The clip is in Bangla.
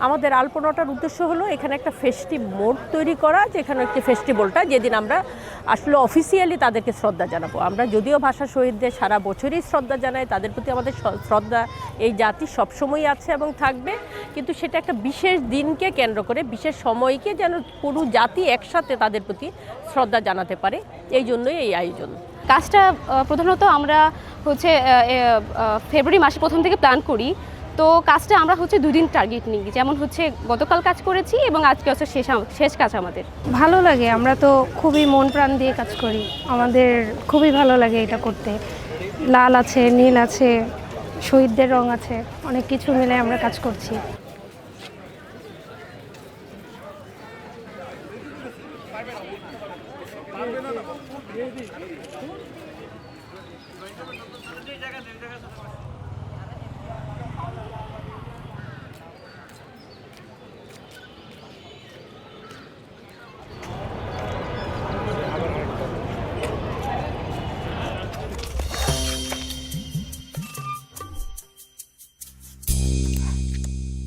আমাদের আলপনাটার উদ্দেশ্য হলো এখানে একটা ফেস্টিভ মোড তৈরি করা, যেখানে একটি ফেস্টিভ্যালটা যেদিন আমরা আসলে অফিসিয়ালি তাদেরকে শ্রদ্ধা জানাবো। আমরা যদিও ভাষা শহীদদের সারা বছরই শ্রদ্ধা জানাই, তাদের প্রতি আমাদের শ্রদ্ধা এই জাতি সবসময়ই আছে এবং থাকবে, কিন্তু সেটা একটা বিশেষ দিনকে কেন্দ্র করে, বিশেষ সময়কে যেন পুরো জাতি একসাথে তাদের প্রতি শ্রদ্ধা জানাতে পারে, এই জন্যই এই আয়োজন। কাজটা প্রধানত আমরা হচ্ছে ফেব্রুয়ারি মাসে প্রথম থেকে প্ল্যান করি। তো কাজটা আমরা হচ্ছে 2 দিন টার্গেট নিই, যেমন হচ্ছে গতকাল কাজ করেছি এবং আজকে হচ্ছে শেষ কাজ আমাদের। ভালো লাগে, আমরা তো খুবই মন প্রাণ দিয়ে কাজ করি, আমাদের খুবই ভালো লাগে এটা করতে। লাল আছে, নীল আছে, শহীদদের রং আছে, অনেক কিছু মিলে আমরা কাজ করছি।